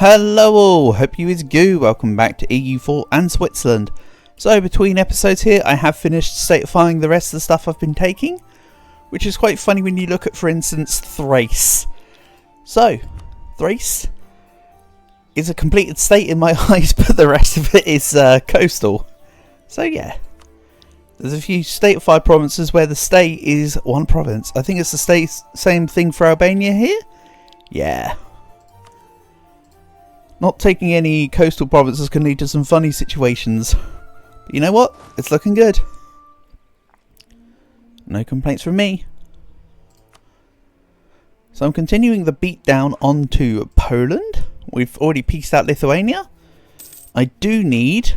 Hello all, hope you is good. Welcome back to EU4 and Switzerland. So between episodes here I have finished statifying the rest of the stuff I've been taking, which is quite funny when you look at, for instance, Thrace. So, Thrace is a completed state in my eyes, but the rest of it is coastal. So yeah, there's a few statified provinces where the state is one province. I think it's the same thing for Albania here. Yeah. Not taking any coastal provinces can lead to some funny situations. But you know what? It's looking good. No complaints from me. So I'm continuing the beatdown onto Poland. We've already pieced out Lithuania. I do need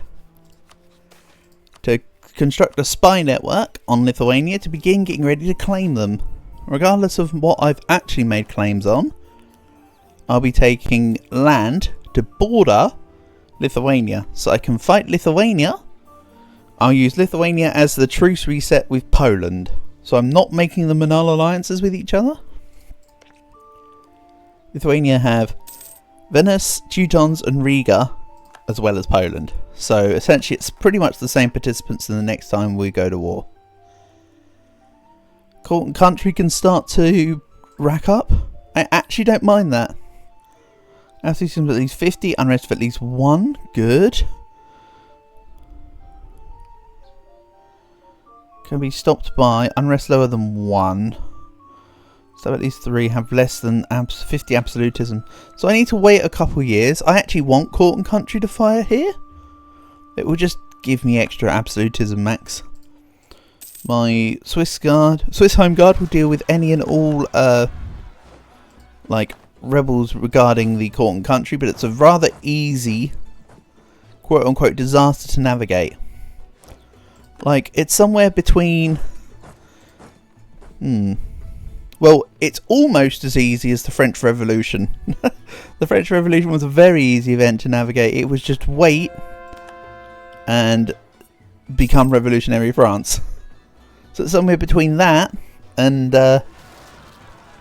to construct a spy network on Lithuania to begin getting ready to claim them. Regardless of what I've actually made claims on, I'll be taking land to border Lithuania, so I can fight Lithuania. I'll use Lithuania as the truce reset with Poland, so I'm not making them null alliances with each other. Lithuania have Venice, Teutons and Riga, as well as Poland, so essentially it's pretty much the same participants in the next time we go to war. Court and country can start to rack up. I actually don't mind that. Activity of at least 50, unrest of at least 1. Good. Can be stopped by unrest lower than 1. So at least 3 have less than 50 absolutism. So I need to wait a couple years. I actually want court and country to fire here. It will just give me extra absolutism max. My Swiss Home Guard will deal with any and all like rebels regarding the court and country, but it's a rather easy quote unquote disaster to navigate. Like, it's somewhere between well, it's almost as easy as the French Revolution. The French Revolution was a very easy event to navigate. It was just wait and become revolutionary France. So it's somewhere between that and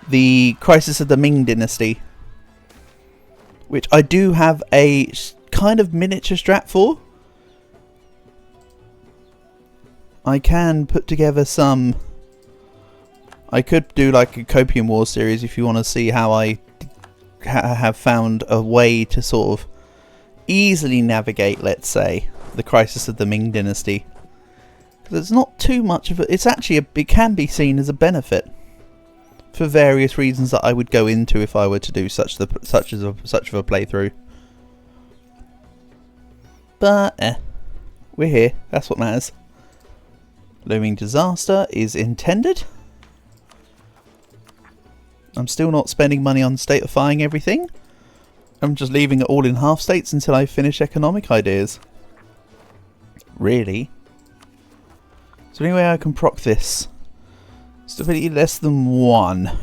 the crisis of the Ming dynasty, which I do have a kind of miniature strat for. I can put together some. I could do like a Copium War series if you want to see how I have found a way to sort of easily navigate, let's say, the crisis of the Ming dynasty. There's not too much of it. It's actually it can be seen as a benefit for various reasons that I would go into if I were to do such of a playthrough. But we're here. That's what matters. Looming disaster is intended. I'm still not spending money on statifying everything. I'm just leaving it all in half states until I finish economic ideas. Really? So anyway, I can proc this. Stability less than 1. I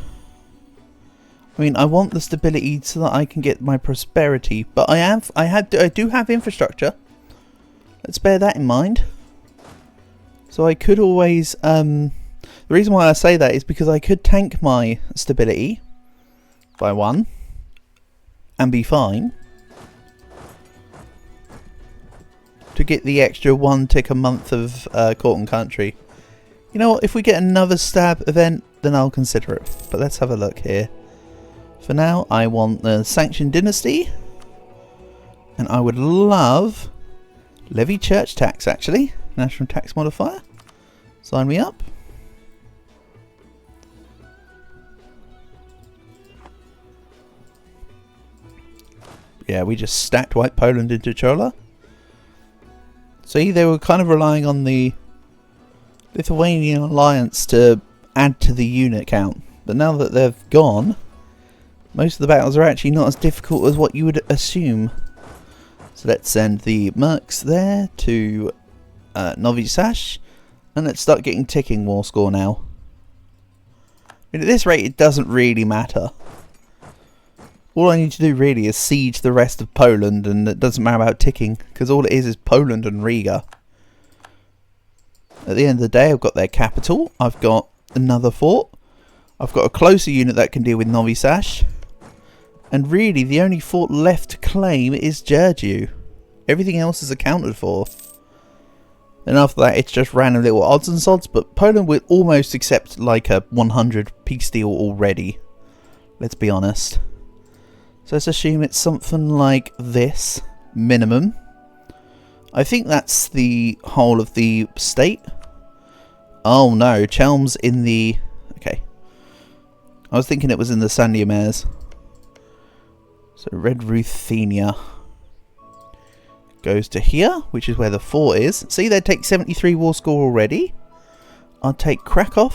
mean, I want the stability so that I can get my prosperity, but I do have infrastructure. Let's bear that in mind. So I could always the reason why I say that is because I could tank my stability by 1 and be fine to get the extra 1 tick a month of court and country. You know what, if we get another stab event, then I'll consider it. But let's have a look here. For now, I want the Sanctioned Dynasty. And I would love levy church tax, actually. National tax modifier. Sign me up. Yeah, we just stacked White Poland into Chola. See, they were kind of relying on the Lithuanian alliance to add to the unit count, but now that they've gone, most of the battles are actually not as difficult as what you would assume. So let's send the Mercs there to Novi Sash, and let's start getting ticking war score now. I mean, at this rate it doesn't really matter. All I need to do really is siege the rest of Poland, and it doesn't matter about ticking, because all it is Poland and Riga. At the end of the day, I've got their capital, I've got another fort, I've got a closer unit that can deal with Novi Sash, And really, the only fort left to claim is Georgiou. Everything else is accounted for. And after that, it's just random little odds and sods. But Poland will almost accept like a 100 peace deal already. Let's be honest. So let's assume it's something like this. Minimum. I think that's the whole of the state. Oh no, Chelm's in the... Okay. I was thinking it was in the Sandia Mares. So Red Ruthenia goes to here, which is where the fort is. See, they take 73 war score already. I'll take Krakow.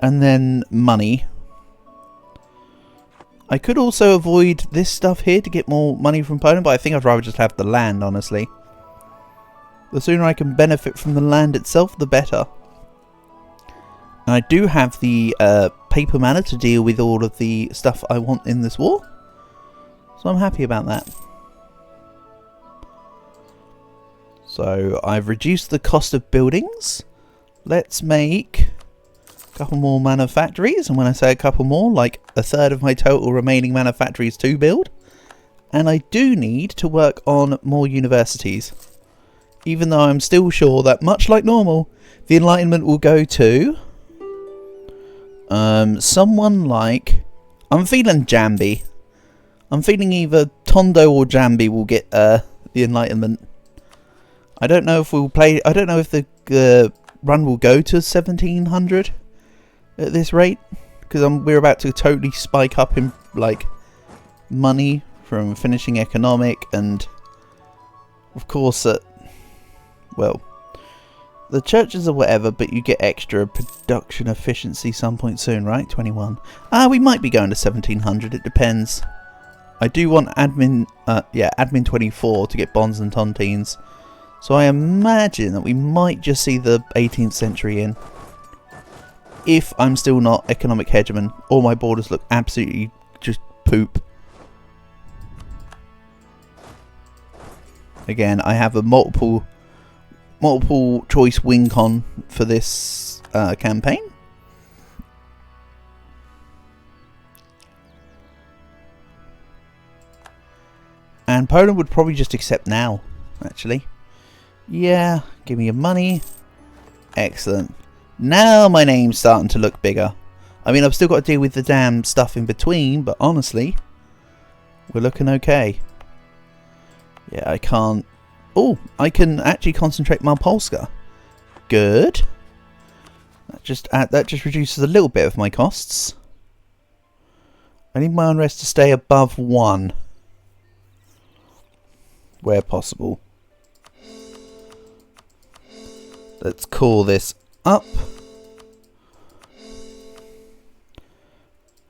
And then money. I could also avoid this stuff here to get more money from Poland, but I think I'd rather just have the land, honestly. The sooner I can benefit from the land itself, the better. And I do have the paper mana to deal with all of the stuff I want in this war. So I'm happy about that. So I've reduced the cost of buildings. Let's make a couple more manufactories. And when I say a couple more, like a third of my total remaining manufactories to build. And I do need to work on more universities. Even though I'm still sure that, much like normal, the Enlightenment will go to someone like... I'm feeling Jambi. I'm feeling either Tondo or Jambi will get the Enlightenment. I don't know if we'll play... I don't know if the run will go to 1700 at this rate. Because we're about to totally spike up in, like, money from finishing economic. And, of course, well, the churches are whatever, but you get extra production efficiency some point soon, right? 21. We might be going to 1700. It depends. I do want admin, admin 24 to get bonds and tontines. So I imagine that we might just see the 18th century in. If I'm still not economic hegemon, all my borders look absolutely just poop. Again, I have a multiple choice win con for this campaign. And Poland would probably just accept now, actually. Yeah, give me your money. Excellent. Now my name's starting to look bigger. I mean, I've still got to deal with the damn stuff in between, but honestly, we're looking okay. Yeah, I can't... Oh, I can actually concentrate Malpolska. Good. That just reduces a little bit of my costs. I need my unrest to stay above 1. Where possible. Let's call this up.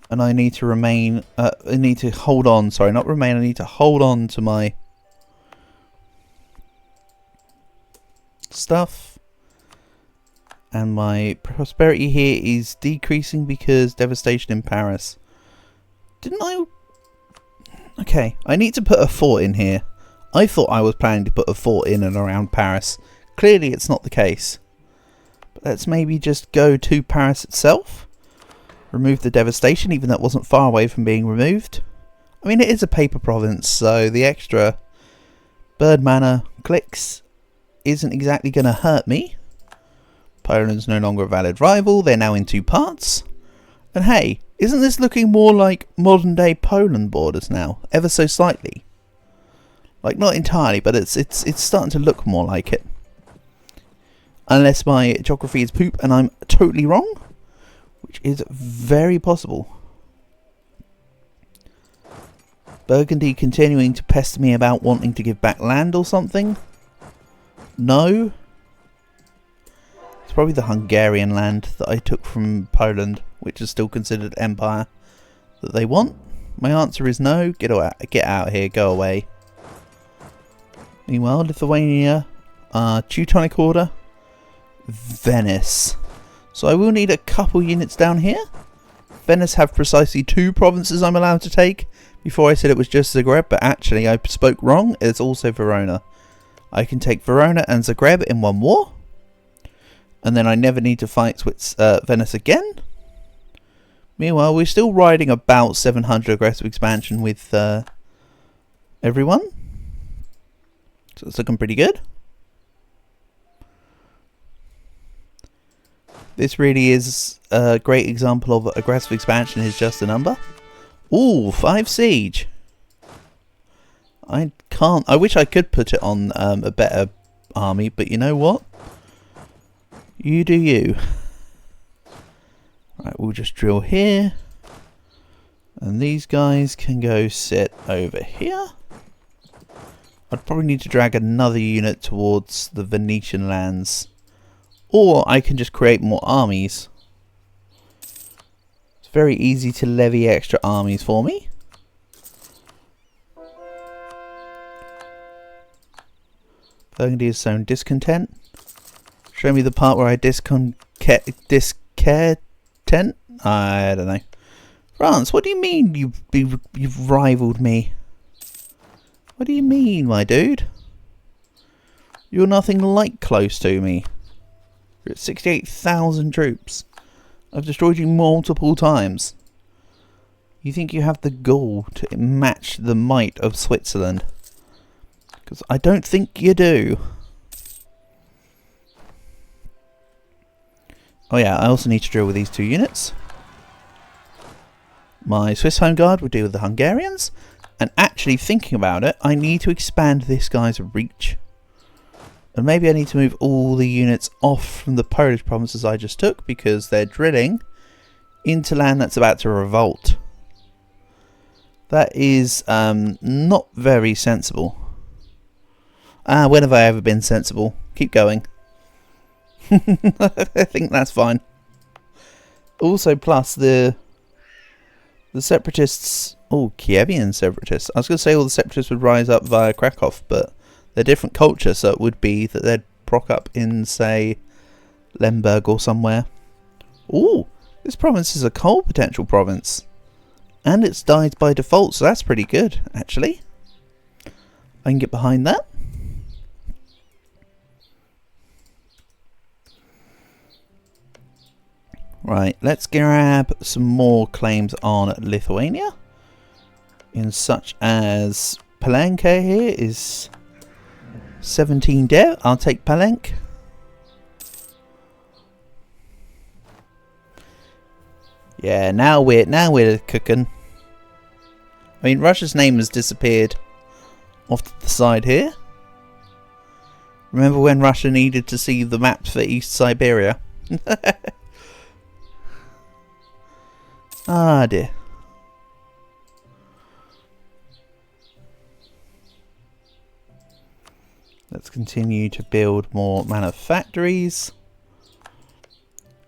And I need to remain... I need to hold on. Sorry, not remain. I need to hold on to my... stuff. And my prosperity here is decreasing because devastation in Paris. Didn't I... Okay, I need to put a fort in here. I thought I was planning to put a fort in and around Paris. Clearly it's not the case. But let's maybe just go to Paris itself. Remove the devastation, even though it wasn't far away from being removed. I mean, it is a paper province, so the extra bird mana clicks isn't exactly going to hurt me. Poland's no longer a valid rival. They're now in 2 parts. And hey, isn't this looking more like modern day Poland borders now? Ever so slightly. Like, not entirely, but it's starting to look more like it. Unless my geography is poop and I'm totally wrong. Which is very possible. Burgundy continuing to pester me about wanting to give back land or something. No. It's probably the Hungarian land that I took from Poland, which is still considered empire, that they want. My answer is no. Get out here. Go away. Meanwhile, Lithuania, Teutonic Order, Venice. So I will need a couple units down here. Venice have precisely 2 provinces I'm allowed to take. Before I said it was just Zagreb, but actually I spoke wrong. It's also Verona. I can take Verona and Zagreb in 1 war. And then I never need to fight Venice again. Meanwhile, we're still riding about 700 aggressive expansion with everyone. So it's looking pretty good. This really is a great example of aggressive expansion is just a number. Ooh, 5 siege. I can't. I wish I could put it on a better army, but you know what? You do you. Right, we'll just drill here. And these guys can go sit over here. I'd probably need to drag another unit towards the Venetian lands. Or I can just create more armies. It's very easy to levy extra armies for me. Burgundy has sown discontent. Show me the part where I discontent. I don't know. France, what do you mean you've rivaled me? What do you mean, my dude? You're nothing like close to me. You're at 68,000 troops. I've destroyed you multiple times. You think you have the gall to match the might of Switzerland? Because I don't think you do. Oh yeah, I also need to drill with these 2 units. My Swiss Home Guard will deal with the Hungarians. And actually thinking about it, I need to expand this guy's reach. And maybe I need to move all the units off from the Polish provinces I just took, because they're drilling into land that's about to revolt. That is not very sensible. When have I ever been sensible? Keep going. I think that's fine. Also, plus the separatists. Oh, Kievian separatists. I was going to say all the separatists would rise up via Krakow, but they're different culture, so it would be that they'd proc up in, say, Lemberg or somewhere. Ooh, this province is a coal potential province. And it's died by default, so that's pretty good, actually. I can get behind that. Right, let's grab some more claims on Lithuania. In such as Palenque here is 17 dev. I'll take Palenque. Yeah, now we're cooking. I mean, Russia's name has disappeared off to the side here. Remember when Russia needed to see the maps for East Siberia? Ah dear. Let's continue to build more manufactories.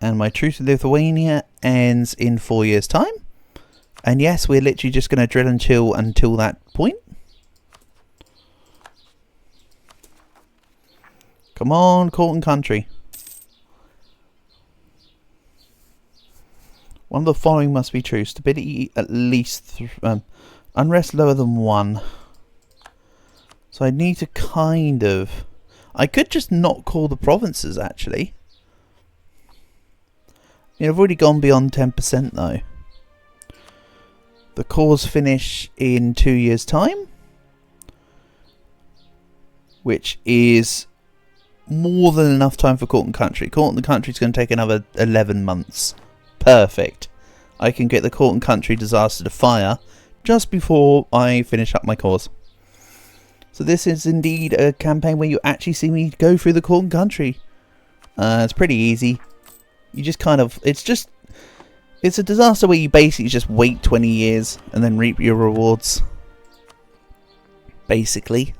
And my truce with Lithuania ends in 4 years' time. And yes, we're literally just going to drill and chill until that point. Come on, Corton country. One of the following must be true. Stability at least... unrest lower than 1. So I need to kind of... I could just not call the provinces, actually. You know, I've already gone beyond 10% though. The cores finish in 2 years' time. Which is more than enough time for Court and Country. Court and the Country is going to take another 11 months. Perfect. I can get the Court and Country disaster to fire just before I finish up my cores. So this is indeed a campaign where you actually see me go through the Court and Country. It's pretty easy. You just kind of... It's a disaster where you basically just wait 20 years and then reap your rewards. Basically.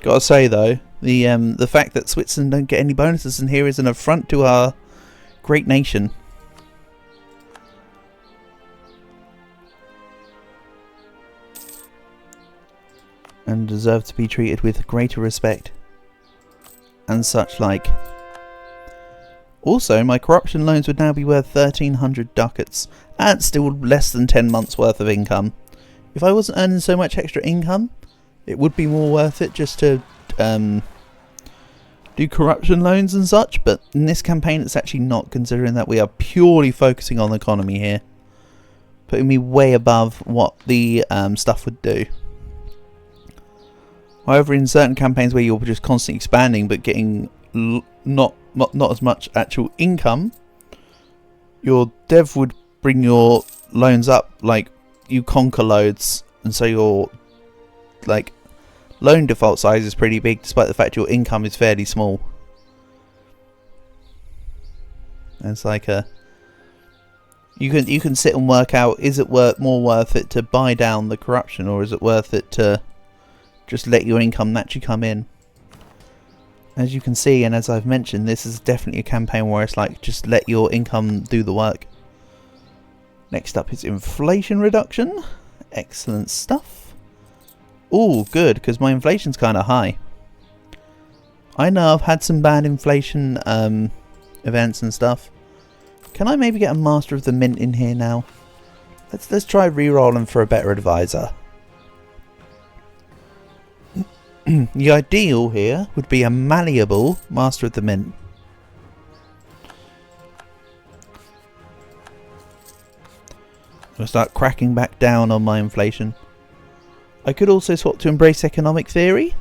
Gotta say though, the fact that Switzerland don't get any bonuses in here is an affront to our great nation. And deserve to be treated with greater respect. And such like. Also, my corruption loans would now be worth 1,300 ducats. That's still less than 10 months worth of income. If I wasn't earning so much extra income, it would be more worth it just to do do corruption loans and such, but in this campaign it's actually not, considering that we are purely focusing on the economy here, putting me way above what the stuff would do. However, in certain campaigns where you're just constantly expanding but getting not as much actual income, your dev would bring your loans up, like you conquer loads, and so your like loan default size is pretty big, despite the fact your income is fairly small. And it's like you can sit and work out, is it more worth it to buy down the corruption, or is it worth it to just let your income naturally come in? As you can see, and as I've mentioned, this is definitely a campaign where it's like, just let your income do the work. Next up is inflation reduction. Excellent stuff. Oh, good, because my inflation's kind of high. I know I've had some bad inflation events and stuff. Can I maybe get a Master of the Mint in here now? Let's try re-rolling for a better advisor. The ideal here would be a malleable Master of the Mint. I'm going to start cracking back down on my inflation. I could also swap to Embrace Economic Theory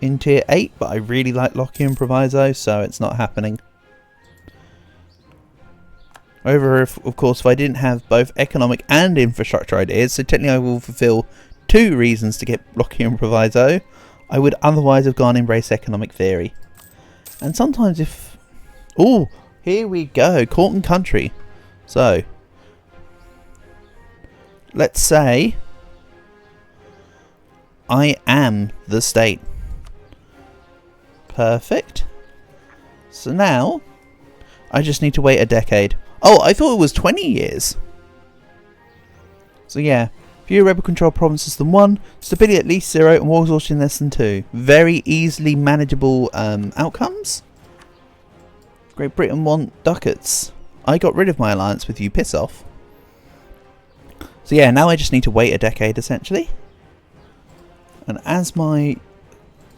in Tier 8, but I really like Lockian Proviso, so it's not happening. However, of course, if I didn't have both economic and infrastructure ideas, so technically I will fulfill 2 reasons to get Lockian Proviso, I would otherwise have gone Embrace Economic Theory. And sometimes if... Oh, here we go, Court and Country. So, let's say I am the state. Perfect. So now I just need to wait a decade. Oh, I thought it was 20 years. So yeah, fewer rebel controlled provinces than 1, stability at least 0, and war exhaustion less than 2. Very easily manageable outcomes. Great Britain want ducats. I got rid of my alliance with you, piss off. So yeah, now I just need to wait a decade essentially. And as my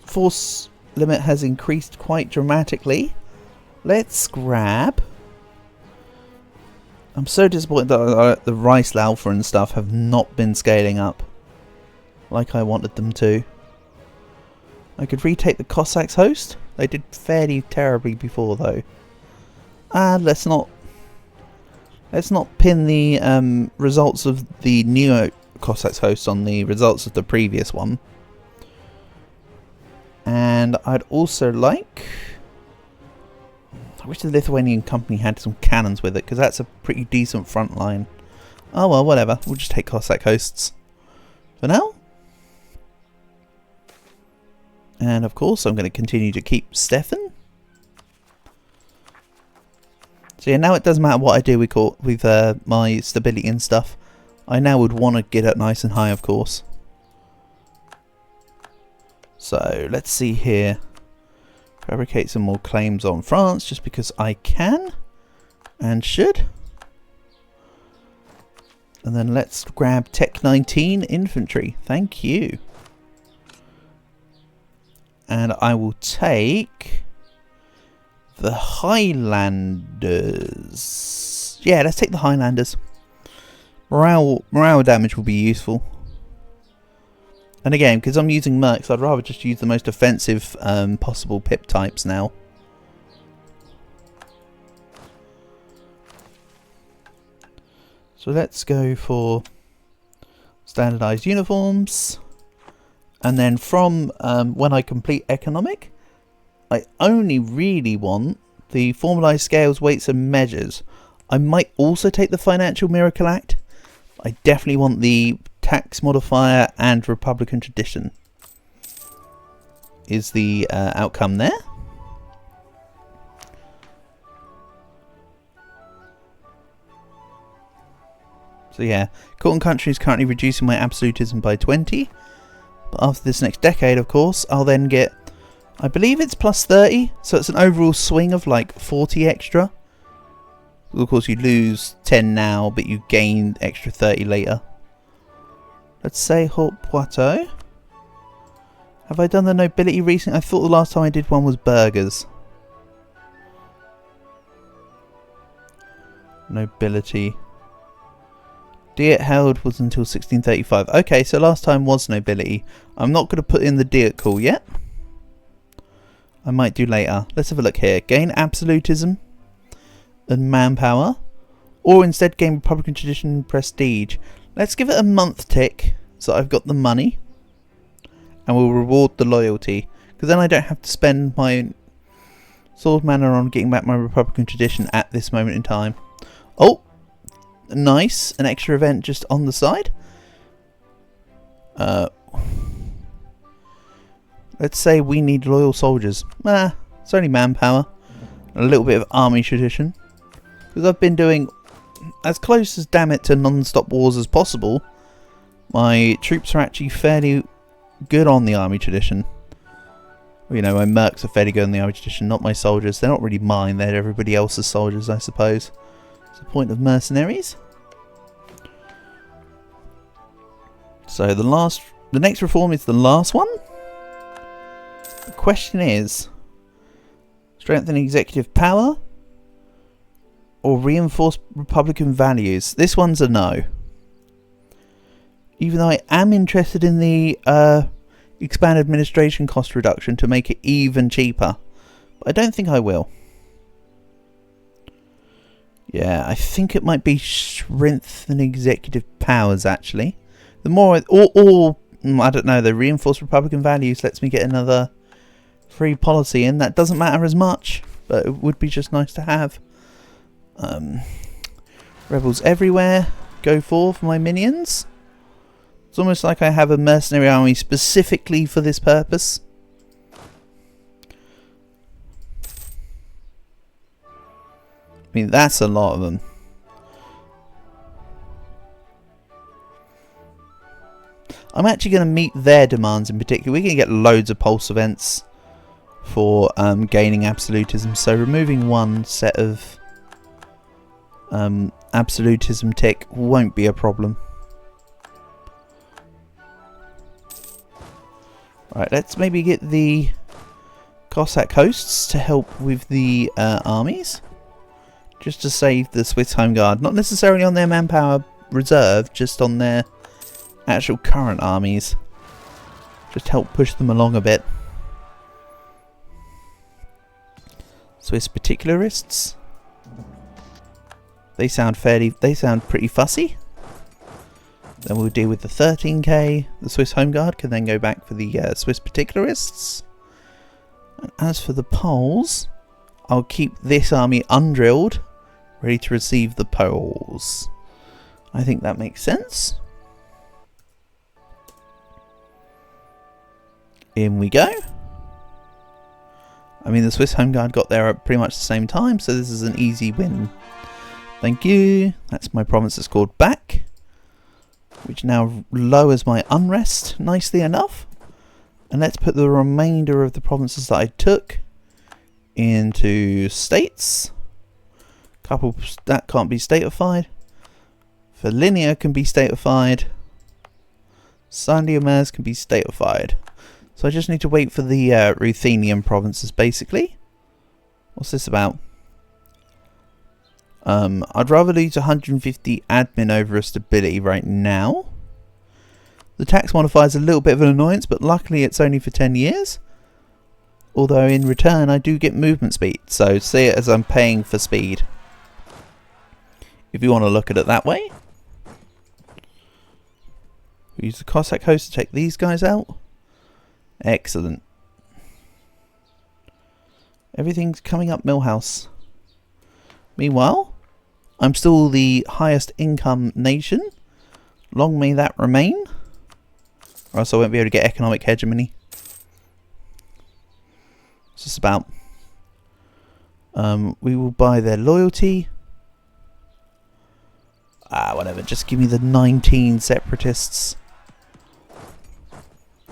force limit has increased quite dramatically, let's grab... I'm so disappointed that the rice lalfa and stuff have not been scaling up like I wanted them to. I could retake the Cossacks host. They did fairly terribly before though. And let's not pin the results of the new Cossacks host on the results of the previous one. And I'd also like... I wish the Lithuanian company had some cannons with it, because that's a pretty decent front line. Oh well, whatever. We'll just take Cossack hosts for now. And of course, I'm going to continue to keep Stefan. So yeah, now it doesn't matter what I do with my stability and stuff. I now would want to get it nice and high, of course. So let's see here. Fabricate some more claims on France just because I can and should. And then let's grab Tech 19 infantry. Thank you. And I will take the Highlanders. Yeah, let's take the Highlanders. Morale damage will be useful. And again, because I'm using Mercs, I'd rather just use the most offensive possible pip types now. So let's go for standardized uniforms. And then from when I complete economic, I only really want the formalized scales, weights and measures. I might also take the financial miracle act. I definitely want the tax modifier and Republican tradition is the outcome there. So yeah, Court and Country is currently reducing my absolutism by 20. But after this next decade, of course, I'll then get, I believe it's plus 30. So it's an overall swing of like 40 extra. Of course, you lose 10 now, but you gain extra 30 later. Let's say Haute Poitou. Have I done the nobility recently? I thought the last time I did one was burghers. Nobility. Diet held was until 1635. Okay, so last time was nobility. I'm not going to put in the diet call yet. I might do later. Let's have a look here. Gain absolutism and manpower. Or instead gain Republican tradition and prestige. Let's give it a month tick so I've got the money. And we'll reward the loyalty. Because then I don't have to spend my sword mana on getting back my Republican tradition at this moment in time. Oh! Nice. An extra event just on the side. Let's say we need loyal soldiers. It's only manpower. A little bit of army tradition. Because I've been doing as close as damn it to non-stop wars as possible. My troops are actually fairly good on the army tradition. You know, my mercs are fairly good on the army tradition, not my soldiers. They're not really mine, they're everybody else's soldiers, I suppose. It's the point of mercenaries. So the next reform is the last one. The question is, strengthen executive power or reinforce Republican values? This one's a no. Even though I am interested in the expand administration cost reduction to make it even cheaper. But I don't think I will. Yeah, I think it might be strengthen executive powers actually. The more, I don't know, the reinforced Republican values lets me get another free policy in. That doesn't matter as much, but it would be just nice to have. Rebels everywhere. Go for my minions. It's almost like I have a mercenary army specifically for this purpose. I mean, that's a lot of them. I'm actually going to meet their demands in particular. We're going to get loads of pulse events for gaining absolutism. So removing one set of absolutism tick won't be a problem. Right, let's maybe get the Cossack hosts to help with the armies. Just to save the Swiss Home Guard. Not necessarily on their manpower reserve, just on their actual current armies. Just help push them along a bit. Swiss particularists. They sound pretty fussy. Then we'll deal with the 13k. The Swiss Home Guard can then go back for the Swiss particularists. And as for the Poles, I'll keep this army undrilled, ready to receive the Poles. I think that makes sense. In we go. I mean, the Swiss Home Guard got there at pretty much the same time, so this is an easy win. Thank you. That's my provinces called back, which now lowers my unrest nicely enough. And let's put the remainder of the provinces that I took into states. Couple that can't be statified. Verlinia can be statified. Saint-Diomers can be statified. So I just need to wait for the Ruthenian provinces, basically. What's this about? I'd rather lose 150 admin over a stability right now. The tax modifier is a little bit of an annoyance, but luckily it's only for 10 years. Although in return I do get movement speed, so see it as I'm paying for speed. If you want to look at it that way. We use the Cossack host to take these guys out. Excellent. Everything's coming up Millhouse. Meanwhile, I'm still the highest income nation. Long may that remain. Or else I won't be able to get economic hegemony. What's this about? We will buy their loyalty. Whatever. Just give me the 19 separatists.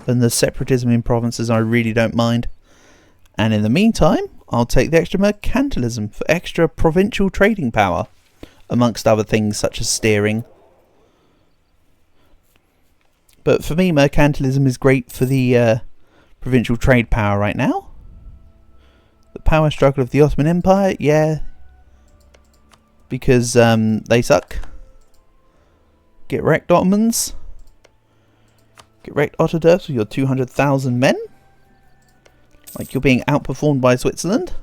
And the separatism in provinces I really don't mind. And in the meantime, I'll take the extra mercantilism for extra provincial trading power. Amongst other things such as steering. But for me, mercantilism is great for the provincial trade power right now. The power struggle of the Ottoman Empire, yeah. Because they suck. Get wrecked, Ottomans. Get wrecked, Otterdurfs, with your 200,000 men. Like you're being outperformed by Switzerland.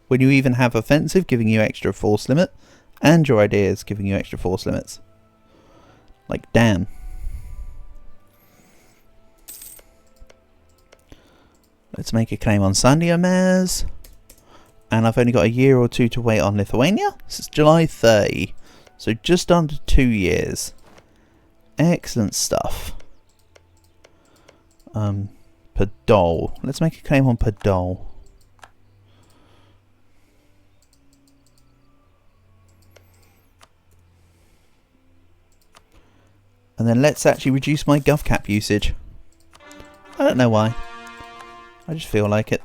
When you even have offensive giving you extra force limit. And your ideas giving you extra force limits. Like, damn. Let's make a claim on Sandiomers. And I've only got a year or two to wait on Lithuania. This is July 30. So just under 2 years. Excellent stuff. Podol. Let's make a claim on Podol. And then let's actually reduce my gov cap usage. I don't know why. I just feel like it.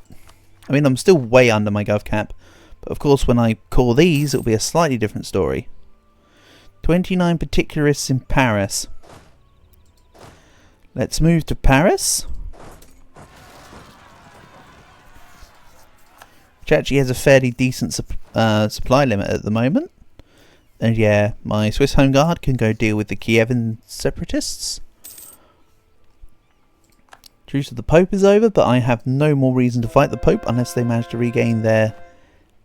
I mean, I'm still way under my gov cap. But of course, when I call these, it'll be a slightly different story. 29 particularists in Paris. Let's move to Paris. Which actually has a fairly decent supply limit at the moment. And yeah, my Swiss Home Guard can go deal with the Kievan separatists. Truce of the Pope is over, but I have no more reason to fight the Pope unless they manage to regain their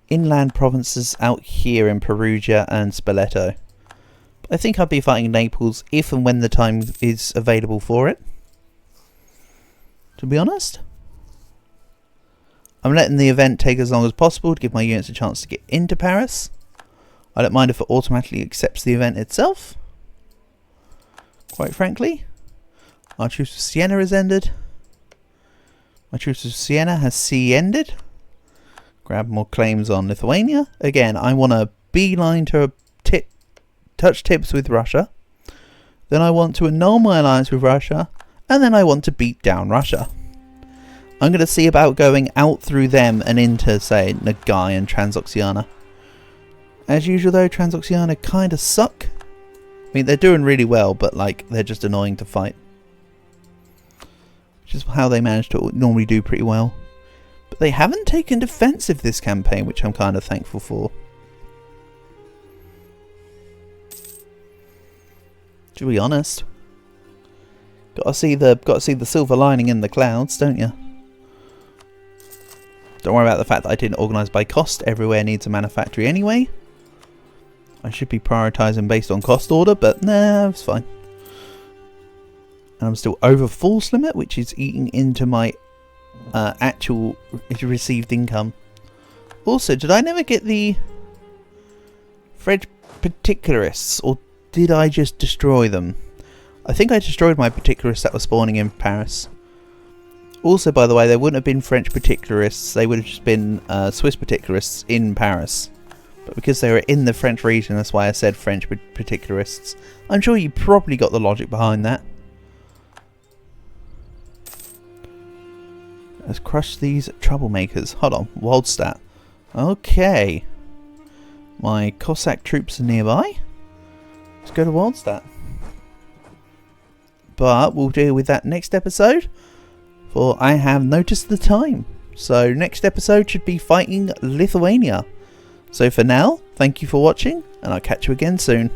inland provinces out here in Perugia and Spoleto. But I think I'll be fighting Naples if and when the time is available for it. To be honest. I'm letting the event take as long as possible to give my units a chance to get into Paris. I don't mind if it automatically accepts the event itself. Quite frankly. Our truce with Siena has ended. My truce with Siena has ended. Grab more claims on Lithuania. Again, I want to beeline to touch tips with Russia. Then I want to annul my alliance with Russia. And then I want to beat down Russia. I'm going to see about going out through them and into, say, Nagai and Transoxiana. As usual though, Transoxiana kind of suck. I mean, they're doing really well, but like, they're just annoying to fight. Which is how they manage to normally do pretty well. But they haven't taken defensive this campaign, which I'm kind of thankful for. To be honest. Gotta see the silver lining in the clouds, don't you? Don't worry about the fact that I didn't organise by cost. Everywhere needs a manufactory anyway. I should be prioritising based on cost order, but nah, it's fine. And I'm still over force limit, which is eating into my actual received income. Also, did I never get the French particularists, or did I just destroy them? I think I destroyed my particularists that were spawning in Paris. Also, by the way, there wouldn't have been French particularists, they would have just been Swiss particularists in Paris. But because they were in the French region, that's why I said French particularists. I'm sure you probably got the logic behind that. Let's crush these troublemakers. Hold on, Waldstadt. Okay. My Cossack troops are nearby. Let's go to Waldstadt. But we'll deal with that next episode. For I have noticed the time. So next episode should be fighting Lithuania. So for now, thank you for watching, and I'll catch you again soon.